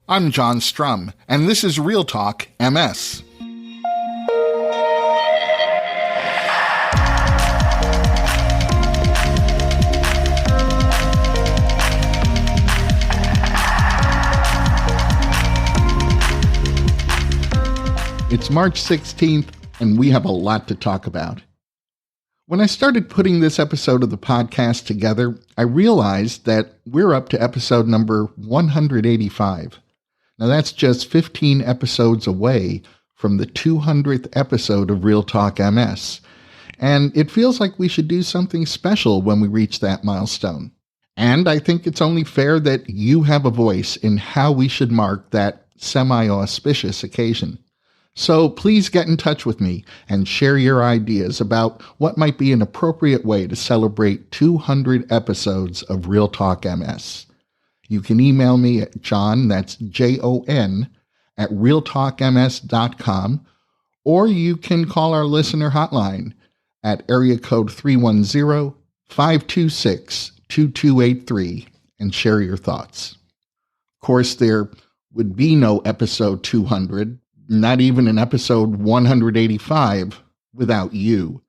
I'm John Strum, and this is RealTalk MS. It's March 16th, and we have a lot to talk about. When I started putting this episode of the podcast together, I realized that we're up to episode number 185. Now that's just 15 episodes away from the 200th episode of RealTalk MS, and it feels like we should do something special when we reach that milestone. And I think it's only fair that you have a voice in how we should mark that semi-auspicious occasion. So please get in touch with me and share your ideas about what might be an appropriate way to celebrate 200 episodes of RealTalk MS. You can email me at John, that's Jon, at realtalkms.com, or you can call our listener hotline at area code 310-526-2283 and share your thoughts. Of course, there would be no episode 200, not even an episode 185, without you.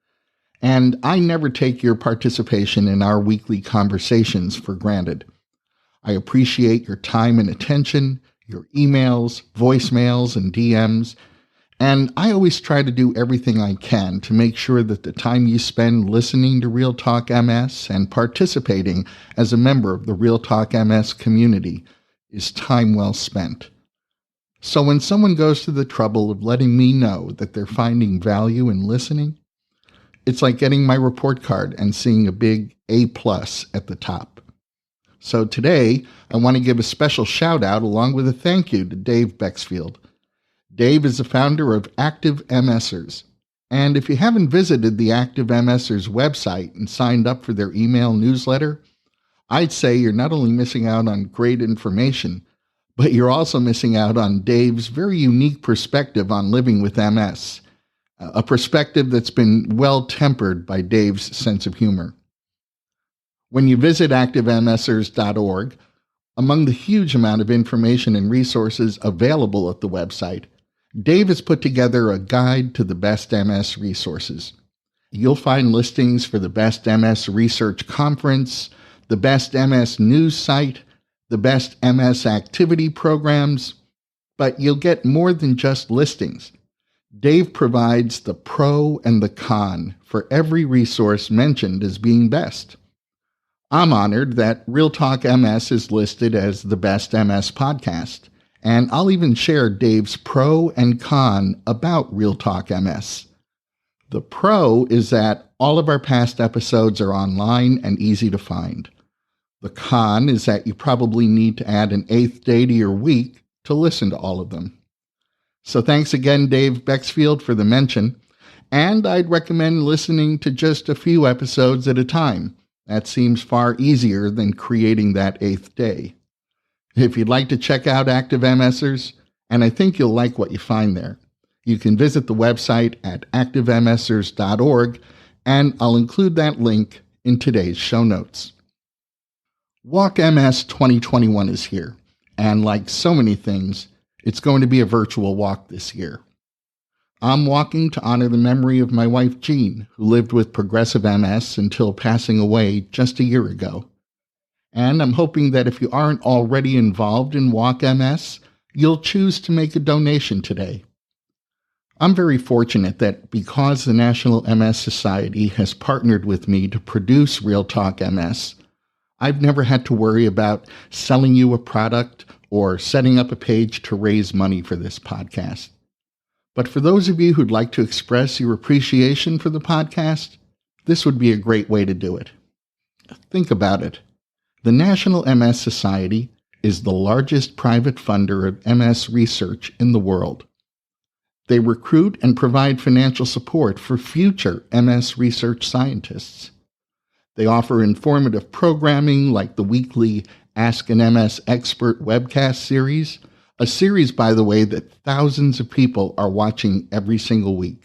And I never take your participation in our weekly conversations for granted. I appreciate your time and attention, your emails, voicemails, and DMs, and I always try to do everything I can to make sure that the time you spend listening to RealTalk MS and participating as a member of the RealTalk MS community is time well spent. So when someone goes to the trouble of letting me know that they're finding value in listening, it's like getting my report card and seeing a big A+ at the top. So today, I want to give a special shout out along with a thank you to Dave Bexfield. Dave is the founder of Active MSers. And if you haven't visited the Active MSers website and signed up for their email newsletter, I'd say you're not only missing out on great information, but you're also missing out on Dave's very unique perspective on living with MS, a perspective that's been well tempered by Dave's sense of humor. When you visit activemsers.org, among the huge amount of information and resources available at the website, Dave has put together a guide to the best MS resources. You'll find listings for the best MS research conference, the best MS news site, the best MS activity programs, but you'll get more than just listings. Dave provides the pro and the con for every resource mentioned as being best. I'm honored that RealTalk MS is listed as the best MS podcast, and I'll even share Dave's pro and con about RealTalk MS. The pro is that all of our past episodes are online and easy to find. The con is that you probably need to add an 8th day to your week to listen to all of them. So thanks again, Dave Bexfield, for the mention, and I'd recommend listening to just a few episodes at a time. That seems far easier than creating that 8th day. If you'd like to check out Active MSers, and I think you'll like what you find there, you can visit the website at activemsers.org, and I'll include that link in today's show notes. Walk MS 2021 is here, and like so many things, it's going to be a virtual walk this year. I'm walking to honor the memory of my wife, Jean, who lived with progressive MS until passing away just a year ago. And I'm hoping that if you aren't already involved in Walk MS, you'll choose to make a donation today. I'm very fortunate that because the National MS Society has partnered with me to produce RealTalk MS, I've never had to worry about selling you a product or setting up a page to raise money for this podcast. But for those of you who'd like to express your appreciation for the podcast, this would be a great way to do it. Think about it. The National MS Society is the largest private funder of MS research in the world. They recruit and provide financial support for future MS research scientists. They offer informative programming like the weekly Ask an MS Expert webcast series, a series, by the way, that thousands of people are watching every single week.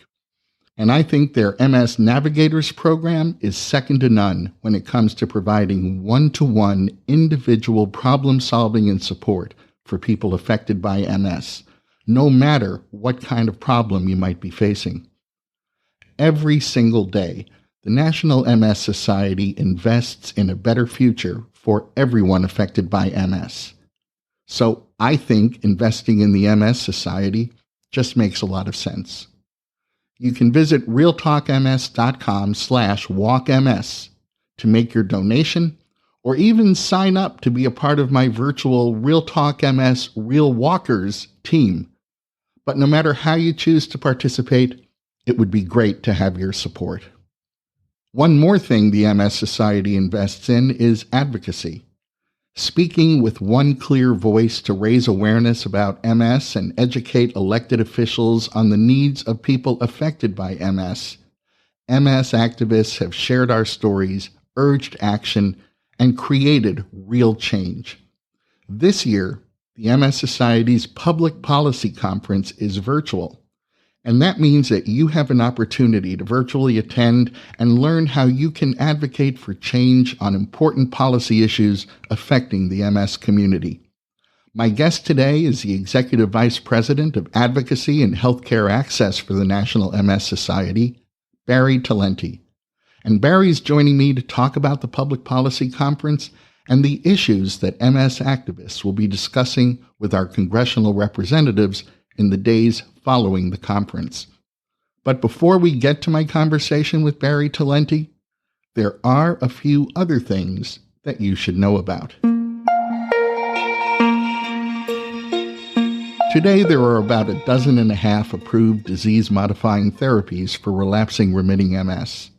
And I think their MS Navigators program is second to none when it comes to providing one-to-one individual problem-solving and support for people affected by MS, no matter what kind of problem you might be facing. Every single day, the National MS Society invests in a better future for everyone affected by MS. So I think investing in the MS Society just makes a lot of sense. You can visit realtalkms.com/walkms to make your donation, or even sign up to be a part of my virtual Real Talk MS Real Walkers team. But no matter how you choose to participate, it would be great to have your support. One more thing the MS Society invests in is advocacy. Speaking with one clear voice to raise awareness about MS and educate elected officials on the needs of people affected by MS. MS activists have shared our stories, urged action, and created real change. This year, the MS Society's Public Policy Conference is virtual, and that means that you have an opportunity to virtually attend and learn how you can advocate for change on important policy issues affecting the MS community. My guest today is the Executive Vice President of Advocacy and Healthcare Access for the National MS Society, Bari Talente. And Barry's joining me to talk about the Public Policy Conference and the issues that MS activists will be discussing with our congressional representatives in the days following the conference. But before we get to my conversation with Bari Talente, there are a few other things that you should know about. Today, there are about 12.5 approved disease-modifying therapies for relapsing-remitting MS.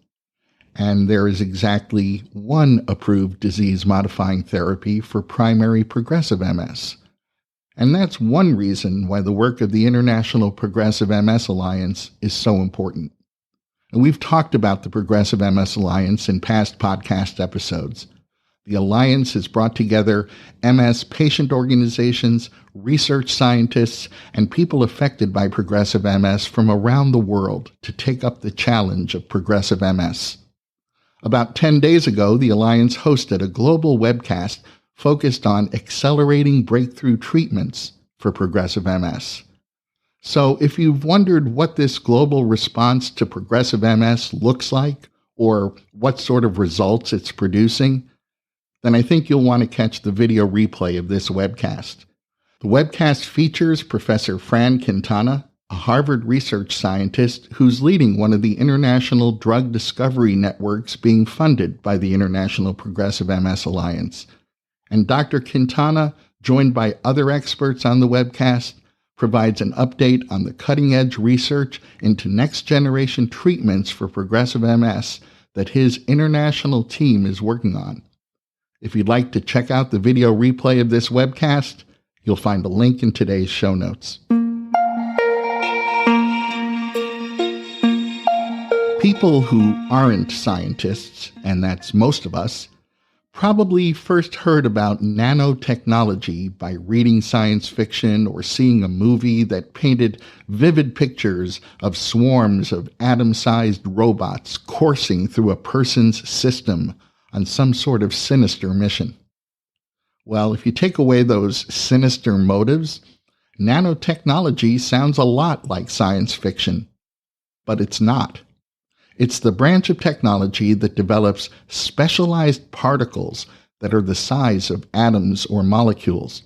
And there is exactly one approved disease-modifying therapy for primary progressive MS. And that's one reason why the work of the International Progressive MS Alliance is so important. And we've talked about the Progressive MS Alliance in past podcast episodes. The Alliance has brought together MS patient organizations, research scientists, and people affected by progressive MS from around the world to take up the challenge of progressive MS. About 10 days ago, the Alliance hosted a global webcast focused on accelerating breakthrough treatments for progressive MS. So if you've wondered what this global response to progressive MS looks like, or what sort of results it's producing, then I think you'll want to catch the video replay of this webcast. The webcast features Professor Fran Quintana, a Harvard research scientist who's leading one of the international drug discovery networks being funded by the International Progressive MS Alliance. And Dr. Quintana, joined by other experts on the webcast, provides an update on the cutting-edge research into next-generation treatments for progressive MS that his international team is working on. If you'd like to check out the video replay of this webcast, you'll find a link in today's show notes. People who aren't scientists, and that's most of us, probably first heard about nanotechnology by reading science fiction or seeing a movie that painted vivid pictures of swarms of atom-sized robots coursing through a person's system on some sort of sinister mission. Well, if you take away those sinister motives, nanotechnology sounds a lot like science fiction. But it's not. It's the branch of technology that develops specialized particles that are the size of atoms or molecules.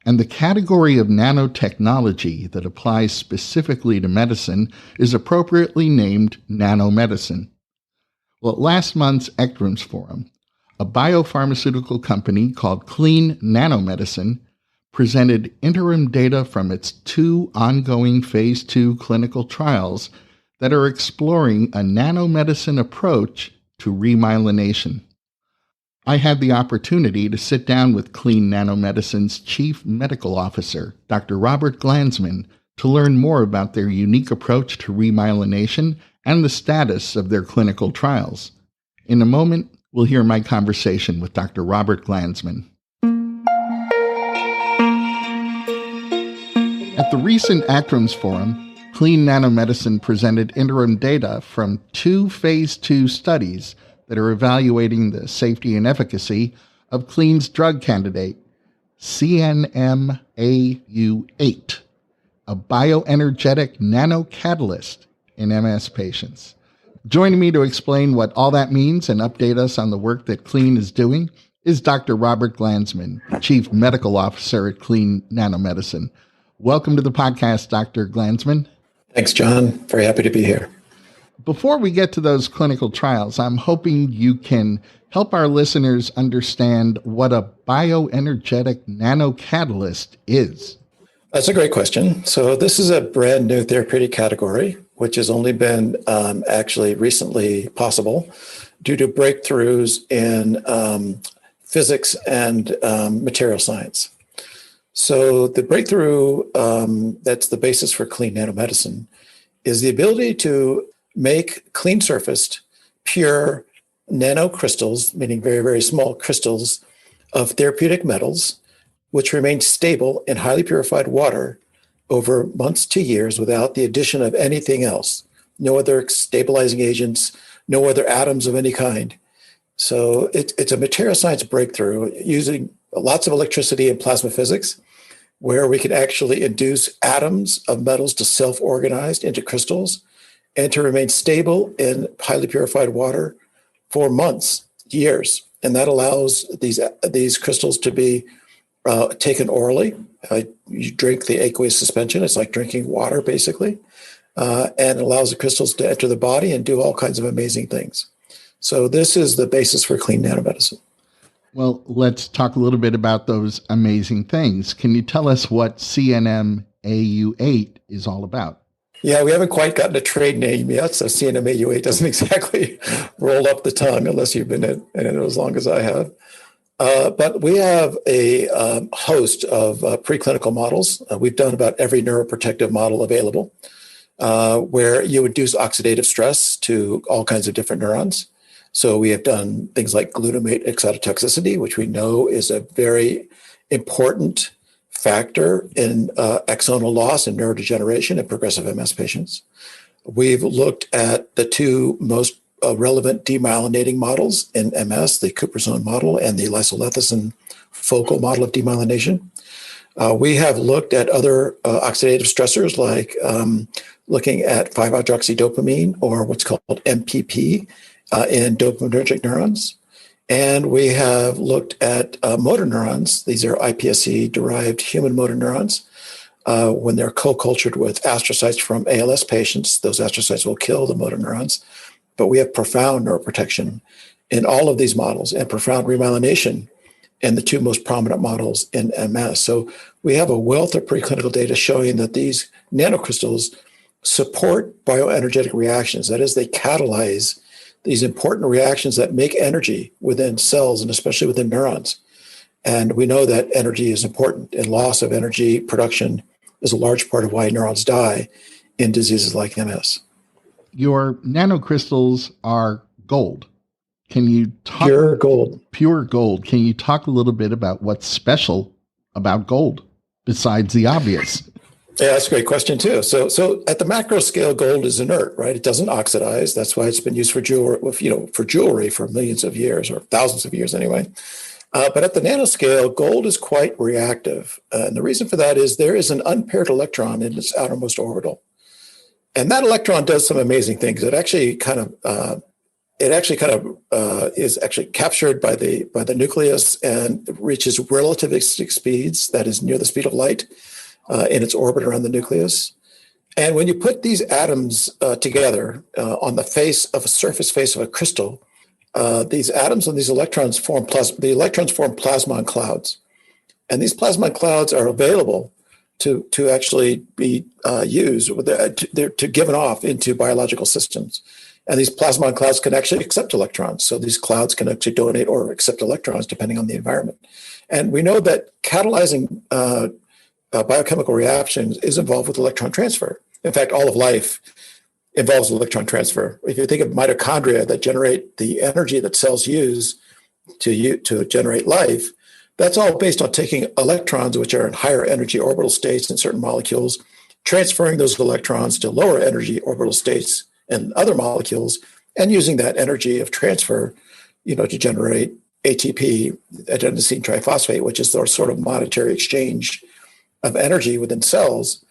And the category of nanotechnology that applies specifically to medicine is appropriately named nanomedicine. Well, at last month's ECTRIMS Forum, a biopharmaceutical company called Clean Nanomedicine presented interim data from its 2 ongoing Phase 2 clinical trials that are exploring a nanomedicine approach to remyelination. I had the opportunity to sit down with Clean Nanomedicine's Chief Medical Officer, Dr. Robert Glandsman, to learn more about their unique approach to remyelination and the status of their clinical trials. In a moment, we'll hear my conversation with Dr. Robert Glandsman. At the recent ACTRIMS Forum, Clean Nanomedicine presented interim data from 2 Phase 2 studies that are evaluating the safety and efficacy of Clean's drug candidate, CNMAU8, a bioenergetic nanocatalyst in MS patients. Joining me to explain what all that means and update us on the work that Clean is doing is Dr. Robert Glandsman, Chief Medical Officer at Clean Nanomedicine. Welcome to the podcast, Dr. Glandsman. Thanks, John. Very happy to be here. Before we get to those clinical trials, I'm hoping you can help our listeners understand what a bioenergetic nanocatalyst is. That's a great question. So this is a brand new therapeutic category, which has only been actually recently possible due to breakthroughs in physics and material science. So the breakthrough that's the basis for clean nanomedicine is the ability to make clean surfaced, pure nanocrystals, meaning very, very small crystals of therapeutic metals, which remain stable in highly purified water over months to years without the addition of anything else. No other stabilizing agents, no other atoms of any kind. So it's a material science breakthrough using lots of electricity and plasma physics, where we can actually induce atoms of metals to self-organize into crystals and to remain stable in highly purified water for months, years. And that allows these crystals to be taken orally. You drink the aqueous suspension. It's like drinking water, basically. And it allows the crystals to enter the body and do all kinds of amazing things. So this is the basis for clean nanomedicine. Well, let's talk a little bit about those amazing things. Can you tell us what CNMAU8 is all about? Yeah, we haven't quite gotten a trade name yet, so CNMAU8 doesn't exactly roll up the tongue unless you've been in it as long as I have. But we have a host of preclinical models. We've done about every neuroprotective model available, where you induce oxidative stress to all kinds of different neurons. So we have done things like glutamate excitotoxicity, which we know is a very important factor in axonal loss and neurodegeneration in progressive MS patients. We've looked at the two most relevant demyelinating models in MS, the Coopersone model and the lysolecithin focal model of demyelination. We have looked at other oxidative stressors like looking at 5-hydroxydopamine, or what's called MPP, in dopaminergic neurons. And we have looked at motor neurons. These are iPSC-derived human motor neurons. When they're co-cultured with astrocytes from ALS patients, those astrocytes will kill the motor neurons. But we have profound neuroprotection in all of these models and profound remyelination in the two most prominent models in MS. So we have a wealth of preclinical data showing that these nanocrystals support bioenergetic reactions. That is, they catalyze these important reactions that make energy within cells and especially within neurons. And we know that energy is important, and loss of energy production is a large part of why neurons die in diseases like MS. Your nanocrystals are gold. Can you talk? Pure gold. Pure gold. Can you talk a little bit about what's special about gold besides the obvious? Yeah, that's a great question too. So at the macro scale, gold is inert, right? It doesn't oxidize. That's why it's been used for jewelry for millions of years, or thousands of years anyway. But at the nanoscale, gold is quite reactive. And the reason for that is there is an unpaired electron in its outermost orbital. And that electron does some amazing things. It actually is actually captured by the nucleus and reaches relativistic speeds, that is near the speed of light, in its orbit around the nucleus. And when you put these atoms together on the surface face of a crystal, these atoms and these electrons form plasmon clouds. And these plasmon clouds are available to actually be used, to given off into biological systems. And these plasmon clouds can actually accept electrons. So these clouds can actually donate or accept electrons depending on the environment. And we know that catalyzing biochemical reactions is involved with electron transfer. In fact, all of life involves electron transfer. If you think of mitochondria that generate the energy that cells use to generate life, that's all based on taking electrons, which are in higher energy orbital states in certain molecules, transferring those electrons to lower energy orbital states in other molecules, and using that energy of transfer, to generate ATP, adenosine triphosphate, which is the sort of monetary exchange of energy within cells.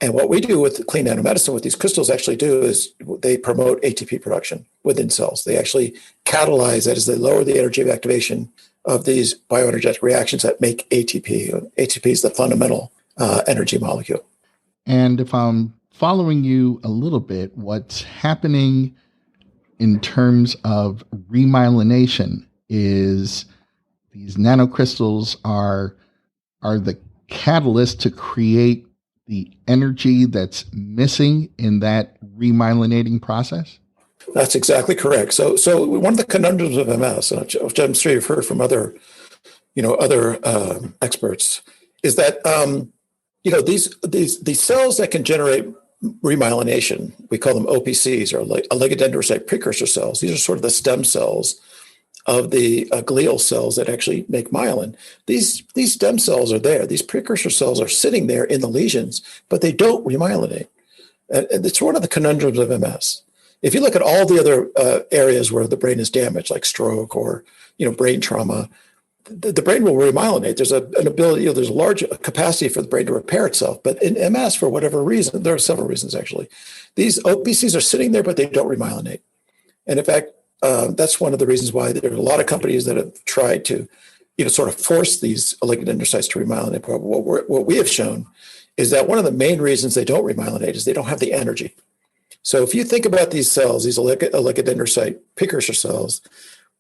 And what we do with clean nanomedicine, what these crystals actually do is they promote ATP production within cells. They actually catalyze, that is, they lower the energy of activation of these bioenergetic reactions that make ATP. ATP is the fundamental energy molecule. And if I'm following you a little bit, what's happening in terms of remyelination is these nanocrystals are the catalyst to create the energy that's missing in that remyelinating process? That's exactly correct. So one of the conundrums of MS, which I'm sure you've heard from other experts, is that these cells that can generate remyelination, we call them OPCs, or oligodendrocyte precursor cells. These are sort of the stem cells of the glial cells that actually make myelin. These stem cells are there. These precursor cells are sitting there in the lesions, but they don't remyelinate. And it's one of the conundrums of MS. If you look at all the other areas where the brain is damaged, like stroke or brain trauma, the brain will remyelinate. There's an ability, there's a large capacity for the brain to repair itself. But in MS, for whatever reason, there are several reasons actually, these OPCs are sitting there, but they don't remyelinate. And in fact, that's one of the reasons why there are a lot of companies that have tried to, sort of force these oligodendrocytes to remyelinate. But what we have shown is that one of the main reasons they don't remyelinate is they don't have the energy. So if you think about these cells, these oligodendrocyte precursor cells,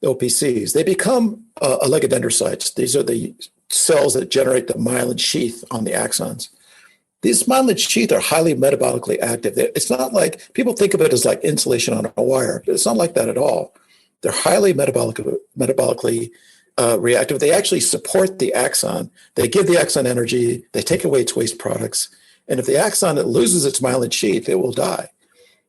OPCs, they become oligodendrocytes. These are the cells that generate the myelin sheath on the axons. These myelin sheath are highly metabolically active. It's not like people think of it as like insulation on a wire. It's not like that at all. They're highly metabolically reactive. They actually support the axon. They give the axon energy. They take away its waste products. And if the axon loses its myelin sheath, it will die.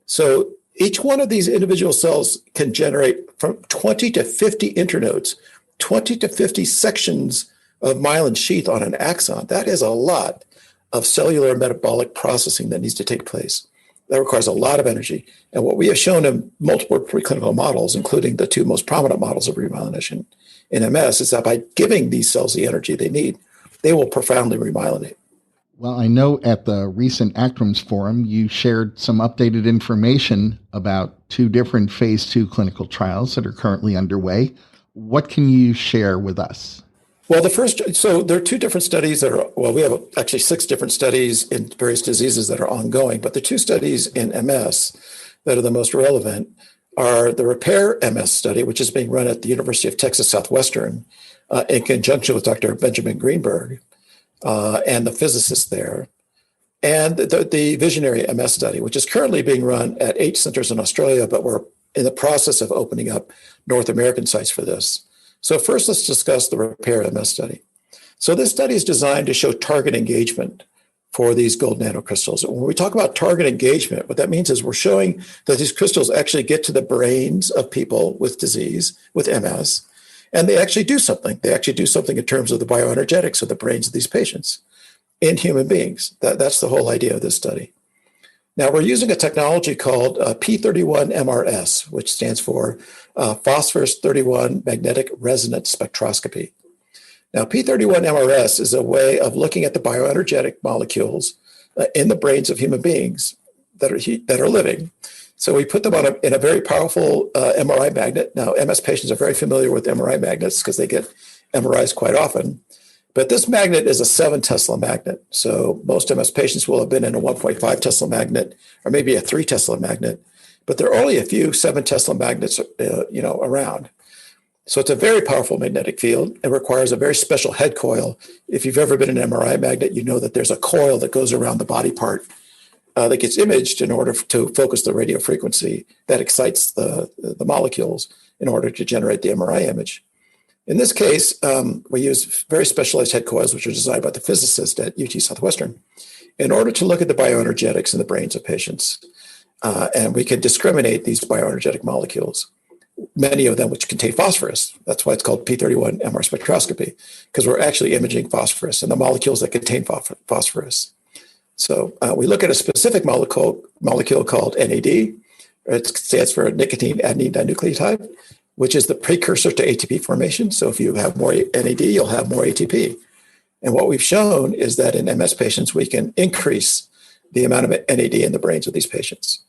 So each one of these individual cells can generate from 20 to 50 internodes, 20 to 50 sections of myelin sheath on an axon. That is a lot of cellular metabolic processing that needs to take place. That requires a lot of energy. And what we have shown in multiple preclinical models, including the two most prominent models of remyelination in MS, is that by giving these cells the energy they need, they will profoundly remyelinate. Well, I know at the recent ACTRIMS forum, you shared some updated information about 2 different phase 2 clinical trials that are currently underway. What can you share with us? Well, so there are 2 different studies we have actually 6 different studies in various diseases that are ongoing, but the 2 studies in MS that are the most relevant are the REPAIR MS study, which is being run at the University of Texas Southwestern in conjunction with Dr. Benjamin Greenberg and the physicists there, and the Visionary MS study, which is currently being run at 8 centers in Australia, but we're in the process of opening up North American sites for this. So first, let's discuss the REPAIR MS study. So this study is designed to show target engagement for these gold nanocrystals. When we talk about target engagement, what that means is we're showing that these crystals actually get to the brains of people with disease, with MS, and they actually do something. They actually do something in terms of the bioenergetics of the brains of these patients in human beings. That's the whole idea of this study. Now, we're using a technology called P31MRS, which stands for Phosphorus 31 Magnetic Resonance Spectroscopy. Now, P31MRS is a way of looking at the bioenergetic molecules in the brains of human beings that are living. So we put them in a very powerful MRI magnet. Now, MS patients are very familiar with MRI magnets because they get MRIs quite often. But this magnet is a 7 Tesla magnet. So most MS patients will have been in a 1.5 Tesla magnet or maybe a 3 Tesla magnet. But there are only a few 7 Tesla magnets around. So it's a very powerful magnetic field. It requires a very special head coil. If you've ever been in an MRI magnet, you know that there's a coil that goes around the body part that gets imaged in order to focus the radio frequency that excites the molecules in order to generate the MRI image. In this case, we use very specialized head coils, which are designed by the physicist at UT Southwestern, in order to look at the bioenergetics in the brains of patients. And we can discriminate these bioenergetic molecules, many of them which contain phosphorus. That's why it's called P31 MR spectroscopy, because we're actually imaging phosphorus and the molecules that contain phosphorus. So we look at a specific molecule called NAD. It stands for nicotine adenine dinucleotide, which is the precursor to ATP formation. So if you have more NAD, you'll have more ATP. And what we've shown is that in MS patients, we can increase the amount of NAD in the brains of these patients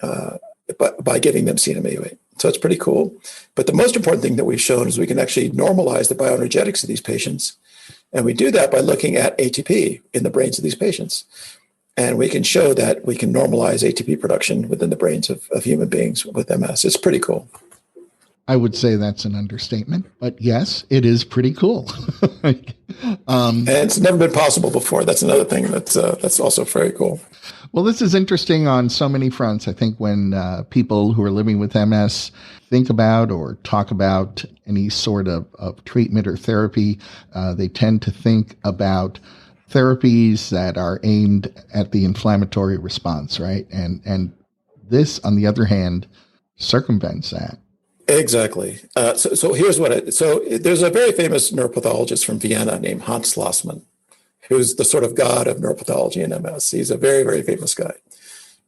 by giving them CNM-Au8. So it's pretty cool. But the most important thing that we've shown is we can actually normalize the bioenergetics of these patients. And we do that by looking at ATP in the brains of these patients. And we can show that we can normalize ATP production within the brains of human beings with MS. It's pretty cool. I would say that's an understatement, but yes, it is pretty cool. And it's never been possible before. That's another thing that's also very cool. Well, this is interesting on so many fronts. I think when people who are living with MS think about or talk about any sort of treatment or therapy, they tend to think about therapies that are aimed at the inflammatory response, right? And this, on the other hand, circumvents that. Exactly. So here's there's a very famous neuropathologist from Vienna named Hans Schlossmann, who's the sort of god of neuropathology in MS. He's a very, very famous guy.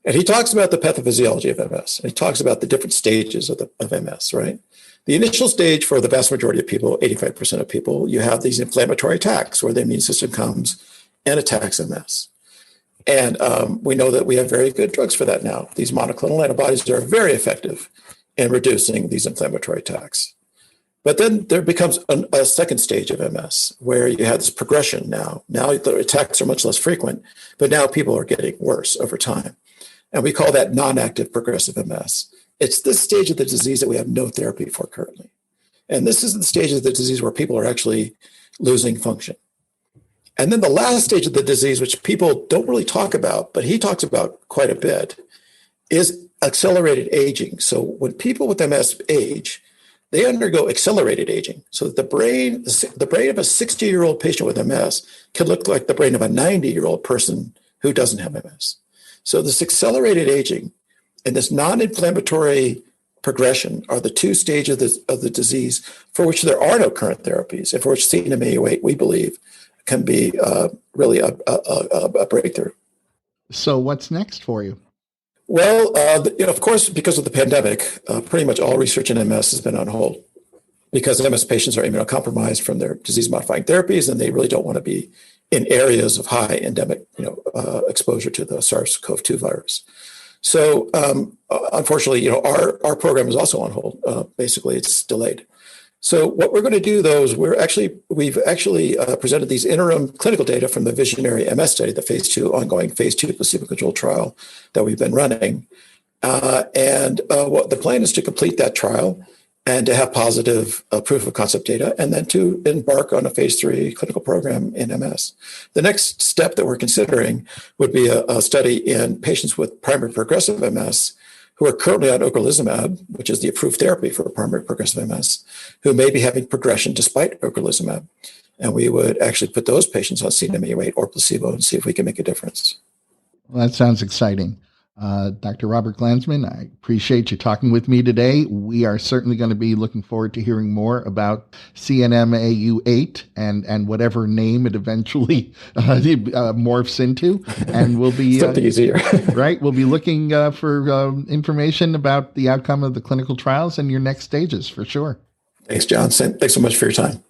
And he talks about the pathophysiology of MS. And he talks about the different stages of MS, right? The initial stage for the vast majority of people, 85% of people, you have these inflammatory attacks where the immune system comes and attacks MS. And we know that we have very good drugs for that now. These monoclonal antibodies are very effective in reducing these inflammatory attacks. But then there becomes a second stage of MS where you have this progression now. Now the attacks are much less frequent, but now people are getting worse over time. And we call that non-active progressive MS. It's this stage of the disease that we have no therapy for currently. And this is the stage of the disease where people are actually losing function. And then the last stage of the disease, which people don't really talk about, but he talks about quite a bit, is accelerated aging. So when people with MS age, they undergo accelerated aging. So that the brain of a 60-year-old patient with MS can look like the brain of a 90-year-old person who doesn't have MS. So this accelerated aging and this non-inflammatory progression are the two stages of the disease for which there are no current therapies, and for which CNM-Au8, we believe, can be really a breakthrough. So what's next for you? Well, of course, because of the pandemic, pretty much all research in MS has been on hold because MS patients are immunocompromised from their disease-modifying therapies, and they really don't want to be in areas of high endemic, exposure to the SARS-CoV-2 virus. So, unfortunately, our program is also on hold. Basically, it's delayed. So what we're going to do, though, is we've actually presented these interim clinical data from the Visionary MS study, the ongoing phase 2 placebo-controlled trial that we've been running. And what the plan is to complete that trial and to have positive proof of concept data, and then to embark on a phase 3 clinical program in MS. The next step that we're considering would be a study in patients with primary progressive MS who are currently on ocrelizumab, which is the approved therapy for primary progressive MS, who may be having progression despite ocrelizumab. And we would actually put those patients on CNM-Au8 or placebo and see if we can make a difference. Well, that sounds exciting. Dr. Robert Glandsman, I appreciate you talking with me today. We are certainly going to be looking forward to hearing more about CNM-Au8 and whatever name it eventually morphs into. And we'll be something easier, right? We'll be looking for information about the outcome of the clinical trials and your next stages for sure. Thanks, John. Thanks so much for your time.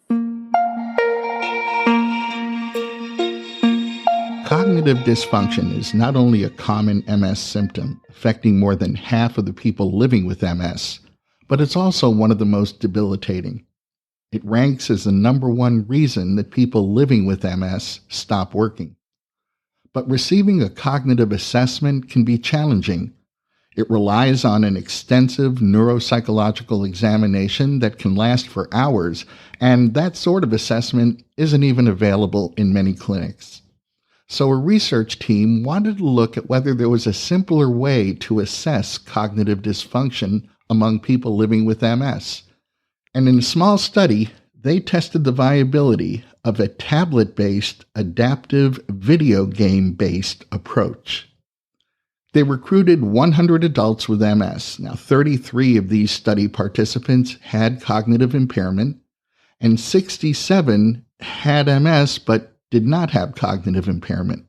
Cognitive dysfunction is not only a common MS symptom affecting more than half of the people living with MS, but it's also one of the most debilitating. It ranks as the number one reason that people living with MS stop working. But receiving a cognitive assessment can be challenging. It relies on an extensive neuropsychological examination that can last for hours, and that sort of assessment isn't even available in many clinics. So a research team wanted to look at whether there was a simpler way to assess cognitive dysfunction among people living with MS. And in a small study, they tested the viability of a tablet-based, adaptive video game-based approach. They recruited 100 adults with MS. Now, 33 of these study participants had cognitive impairment, and 67 had MS but did not have cognitive impairment.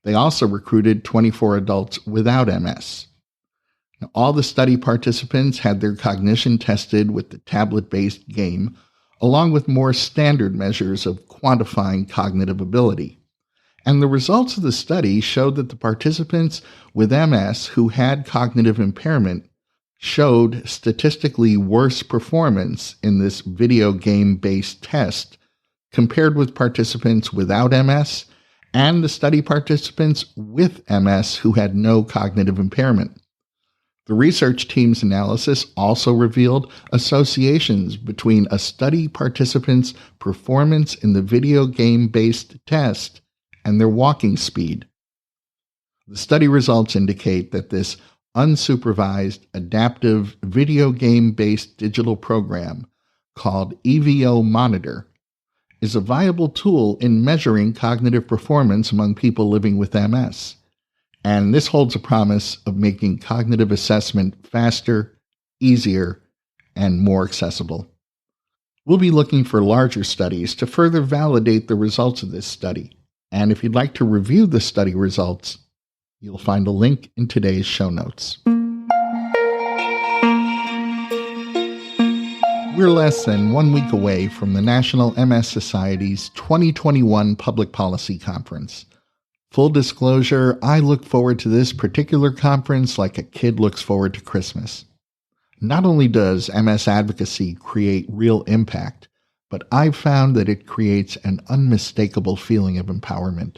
They also recruited 24 adults without MS. Now, all the study participants had their cognition tested with the tablet-based game, along with more standard measures of quantifying cognitive ability. And the results of the study showed that the participants with MS who had cognitive impairment showed statistically worse performance in this video game-based test compared with participants without MS and the study participants with MS who had no cognitive impairment. The research team's analysis also revealed associations between a study participant's performance in the video game-based test and their walking speed. The study results indicate that this unsupervised, adaptive video game-based digital program called EVO Monitor is a viable tool in measuring cognitive performance among people living with MS. And this holds a promise of making cognitive assessment faster, easier, and more accessible. We'll be looking for larger studies to further validate the results of this study. And if you'd like to review the study results, you'll find a link in today's show notes. We're less than 1 week away from the National MS Society's 2021 Public Policy Conference. Full disclosure, I look forward to this particular conference like a kid looks forward to Christmas. Not only does MS advocacy create real impact, but I've found that it creates an unmistakable feeling of empowerment.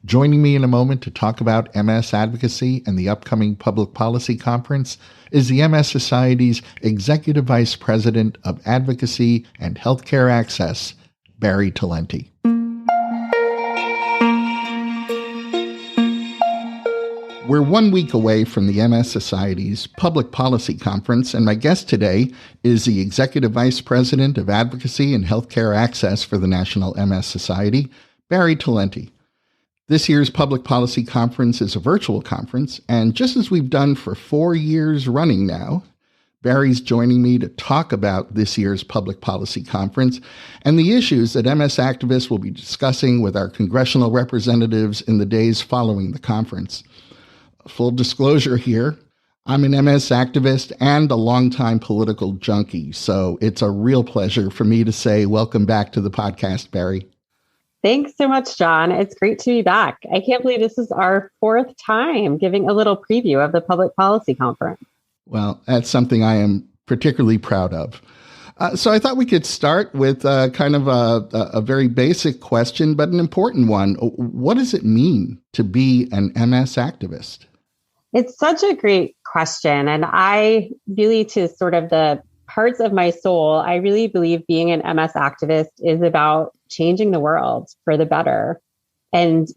Joining me in a moment to talk about MS advocacy and the upcoming Public Policy Conference is the MS Society's Executive Vice President of Advocacy and Healthcare Access, Bari Talente. We're 1 week away from the MS Society's Public Policy Conference, and my guest today is the Executive Vice President of Advocacy and Healthcare Access for the National MS Society, Bari Talente. This year's Public Policy Conference is a virtual conference, and just as we've done for 4 years running now, Bari's joining me to talk about this year's Public Policy Conference and the issues that MS activists will be discussing with our congressional representatives in the days following the conference. Full disclosure here, I'm an MS activist and a longtime political junkie, so it's a real pleasure for me to say welcome back to the podcast, Bari. Thanks so much, John. It's great to be back. I can't believe this is our 4th time giving a little preview of the Public Policy Conference. Well, that's something I am particularly proud of. So I thought we could start with kind of a very basic question, but an important one. What does it mean to be an MS activist? It's such a great question. And I really, to sort of the parts of my soul, I really believe being an MS activist is about changing the world for the better. And,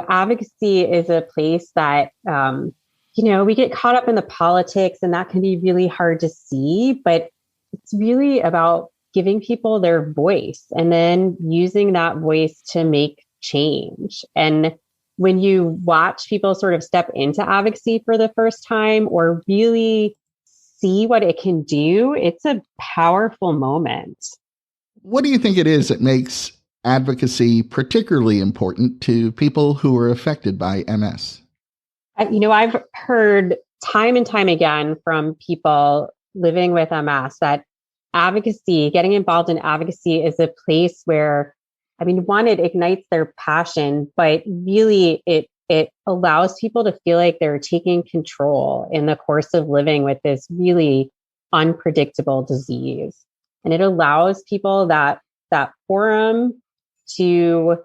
advocacy is a place that, we get caught up in the politics, and that can be really hard to see, but it's really about giving people their voice and then using that voice to make change. And when you watch people sort of step into advocacy for the first time or really see what it can do, it's a powerful moment. What do you think it is that makes advocacy particularly important to people who are affected by MS? I've heard time and time again from people living with MS that advocacy, getting involved in advocacy is a place where, one, it ignites their passion, but really it allows people to feel like they're taking control in the course of living with this really unpredictable disease. And it allows people that forum to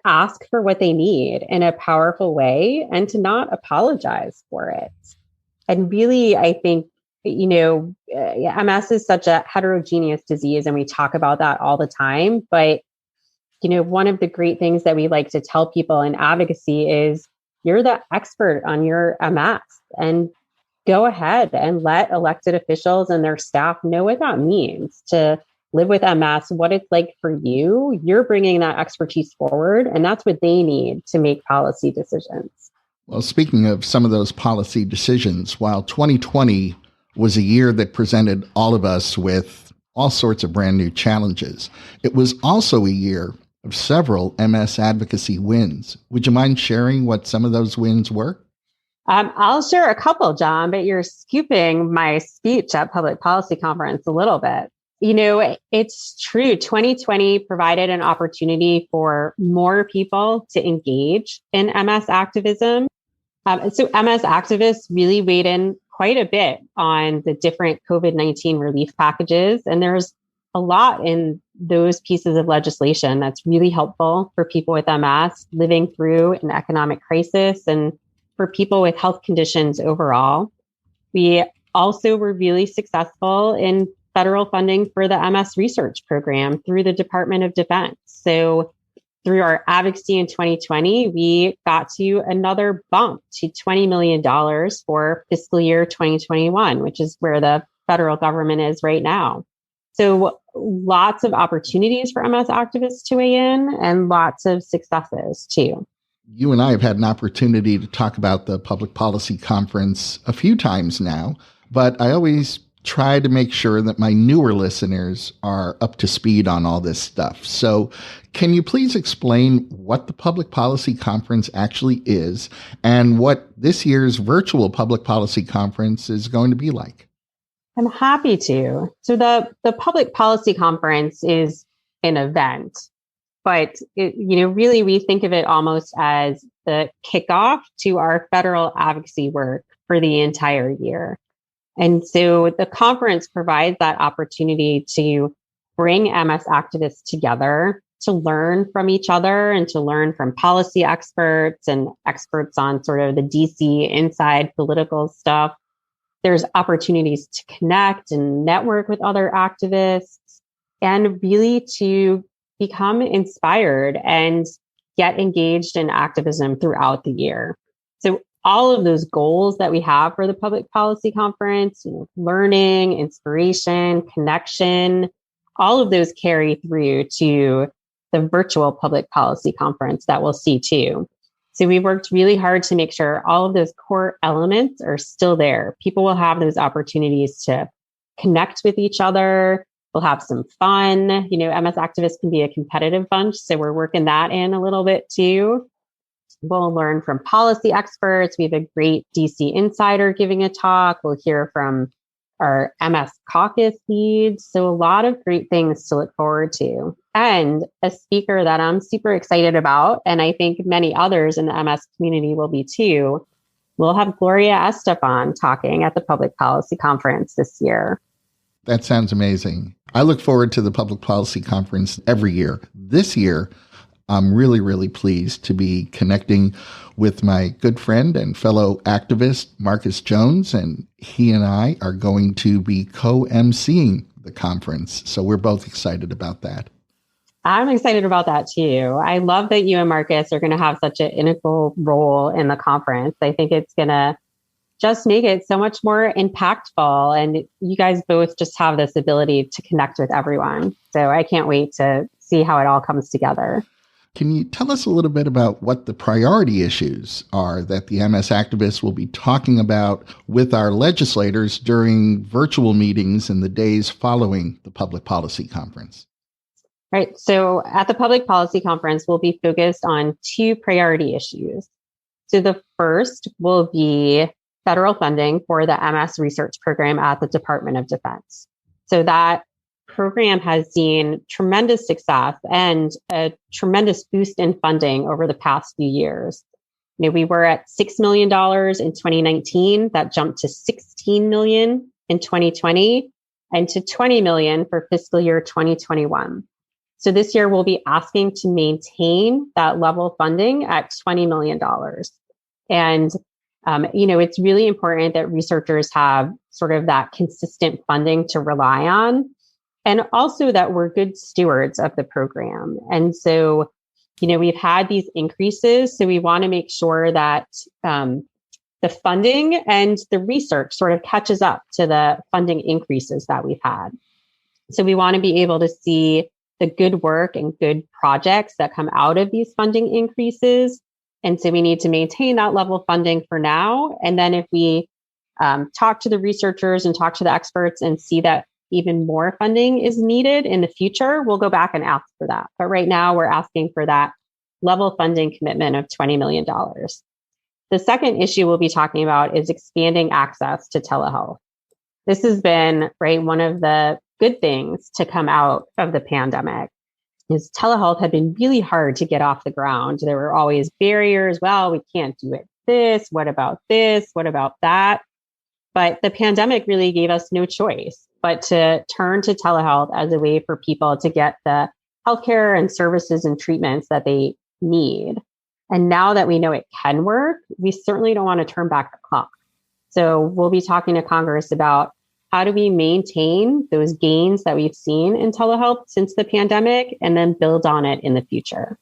ask for what they need in a powerful way and to not apologize for it. And really, I think, MS is such a heterogeneous disease, and we talk about that all the time. But, one of the great things that we like to tell people in advocacy is you're the expert on your MS, and go ahead and let elected officials and their staff know what that means to live with MS, what it's like for you. You're bringing that expertise forward, and that's what they need to make policy decisions. Well, speaking of some of those policy decisions, while 2020 was a year that presented all of us with all sorts of brand new challenges, it was also a year of several MS advocacy wins. Would you mind sharing what some of those wins were? I'll share a couple, John, but you're scooping my speech at Public Policy Conference a little bit. It's true. 2020 provided an opportunity for more people to engage in MS activism. So MS activists really weighed in quite a bit on the different COVID-19 relief packages. And there's a lot in those pieces of legislation that's really helpful for people with MS living through an economic crisis and for people with health conditions overall. We also were really successful in federal funding for the MS research program through the Department of Defense. So through our advocacy in 2020, we got to another bump to $20 million for fiscal year 2021, which is where the federal government is right now. So lots of opportunities for MS activists to weigh in and lots of successes too. You and I have had an opportunity to talk about the Public Policy Conference a few times now, but I always try to make sure that my newer listeners are up to speed on all this stuff. So can you please explain what the Public Policy Conference actually is and what this year's virtual Public Policy Conference is going to be like? I'm happy to. So the Public Policy Conference is an event, but really we think of it almost as the kickoff to our federal advocacy work for the entire year. And so the conference provides that opportunity to bring MS activists together to learn from each other and to learn from policy experts and experts on sort of the DC inside political stuff. There's opportunities to connect and network with other activists and really to become inspired and get engaged in activism throughout the year. So all of those goals that we have for the Public Policy Conference, learning, inspiration, connection, all of those carry through to the virtual Public Policy Conference that we'll see too. So we worked really hard to make sure all of those core elements are still there. People will have those opportunities to connect with each other. We'll have some fun. MS activists can be a competitive bunch, so we're working that in a little bit too. We'll learn from policy experts. We have a great DC insider giving a talk. We'll hear from our MS caucus leads. So a lot of great things to look forward to. And a speaker that I'm super excited about, and I think many others in the MS community will be too, we'll have Gloria Estefan talking at the Public Policy Conference this year. That sounds amazing. I look forward to the Public Policy Conference every year. This year, I'm really, really pleased to be connecting with my good friend and fellow activist, Marcus Jones, and he and I are going to be co-emceeing the conference. So we're both excited about that. I'm excited about that too. I love that you and Marcus are going to have such an integral role in the conference. I think it's going to just make it so much more impactful. And you guys both just have this ability to connect with everyone. So I can't wait to see how it all comes together. Can you tell us a little bit about what the priority issues are that the MS activists will be talking about with our legislators during virtual meetings in the days following the Public Policy Conference? Right. So at the Public Policy Conference, we'll be focused on two priority issues. So the first will be federal funding for the MS research program at the Department of Defense. So that program has seen tremendous success and a tremendous boost in funding over the past few years. We were at $6 million in 2019. That jumped to $16 million in 2020 and to $20 million for fiscal year 2021. So this year we'll be asking to maintain that level of funding at $20 million. And it's really important that researchers have sort of that consistent funding to rely on. And also that we're good stewards of the program. And so, we've had these increases. So we want to make sure that the funding and the research sort of catches up to the funding increases that we've had. So we want to be able to see the good work and good projects that come out of these funding increases. And so we need to maintain that level of funding for now. And then if we talk to the researchers and talk to the experts and see that even more funding is needed in the future, we'll go back and ask for that. But right now we're asking for that level funding commitment of $20 million. The second issue we'll be talking about is expanding access to telehealth. This has been, right, one of the good things to come out of the pandemic is telehealth had been really hard to get off the ground. There were always barriers. Well, we can't do it this. What about this? What about that? But the pandemic really gave us no choice but to turn to telehealth as a way for people to get the healthcare and services and treatments that they need. And now that we know it can work, we certainly don't want to turn back the clock. So we'll be talking to Congress about how do we maintain those gains that we've seen in telehealth since the pandemic and then build on it in the future.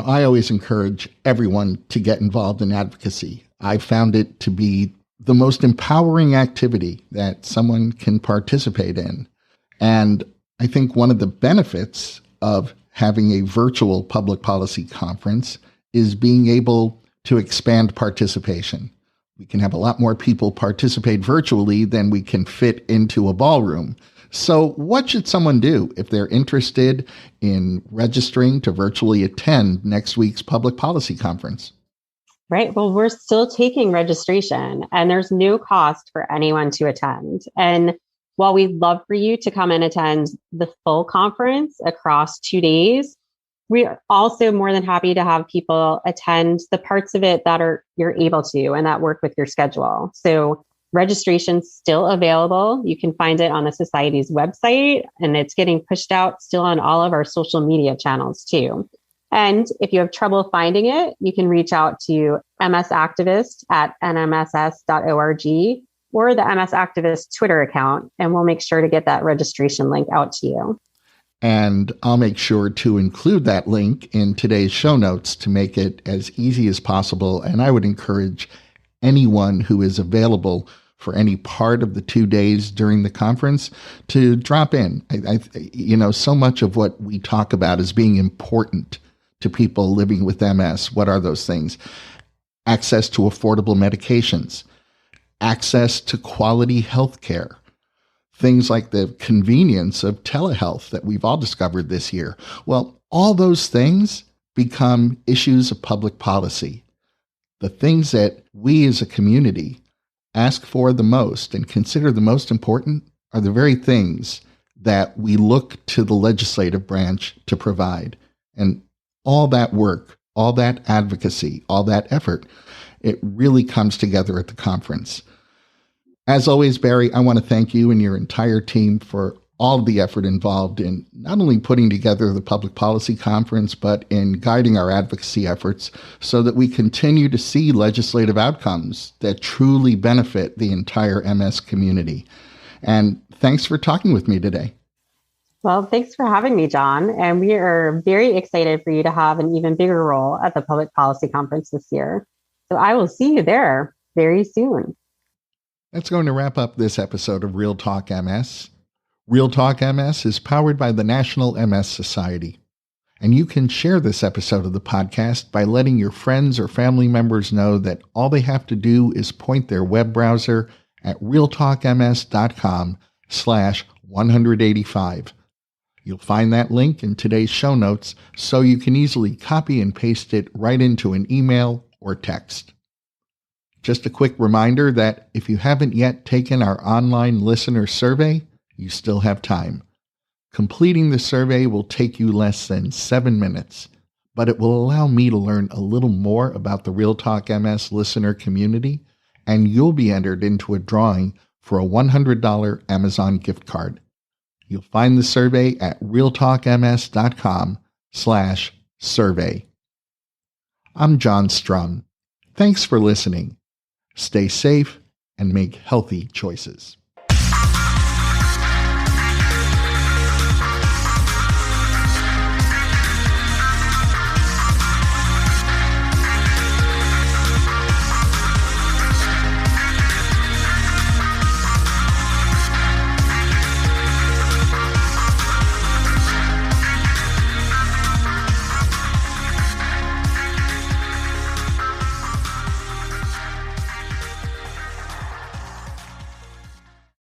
I always encourage everyone to get involved in advocacy. I found it to be the most empowering activity that someone can participate in. And I think one of the benefits of having a virtual public policy conference is being able to expand participation. We can have a lot more people participate virtually than we can fit into a ballroom. So what should someone do if they're interested in registering to virtually attend next week's public policy conference? Right. Well, we're still taking registration and there's no cost for anyone to attend. And while we'd love for you to come and attend the full conference across 2 days, we are also more than happy to have people attend the parts of it that you're able to and that work with your schedule. So registration's still available. You can find it on the Society's website, and it's getting pushed out still on all of our social media channels too. And if you have trouble finding it, you can reach out to MS Activist at nmss.org or the MS Activist Twitter account, and we'll make sure to get that registration link out to you. And I'll make sure to include that link in today's show notes to make it as easy as possible. And I would encourage anyone who is available for any part of the 2 days during the conference to drop in. So much of what we talk about is being important to people living with MS. What are those things? Access to affordable medications, access to quality health care, things like the convenience of telehealth that we've all discovered this year. Well, all those things become issues of public policy. The things that we as a community ask for the most and consider the most important are the very things that we look to the legislative branch to provide. And all that work, all that advocacy, all that effort, it really comes together at the conference. As always, Bari, I want to thank you and your entire team for all of the effort involved in not only putting together the public policy conference, but in guiding our advocacy efforts so that we continue to see legislative outcomes that truly benefit the entire MS community. And thanks for talking with me today. Well, thanks for having me, John. And we are very excited for you to have an even bigger role at the public policy conference this year. So I will see you there very soon. That's going to wrap up this episode of Real Talk MS. Real Talk MS is powered by the National MS Society. And you can share this episode of the podcast by letting your friends or family members know that all they have to do is point their web browser at realtalkms.com/185. You'll find that link in today's show notes so you can easily copy and paste it right into an email or text. Just a quick reminder that if you haven't yet taken our online listener survey, you still have time. Completing the survey will take you less than 7 minutes, but it will allow me to learn a little more about the Real Talk MS listener community, and you'll be entered into a drawing for a $100 Amazon gift card. You'll find the survey at realtalkms.com/survey. I'm John Strum. Thanks for listening. Stay safe and make healthy choices.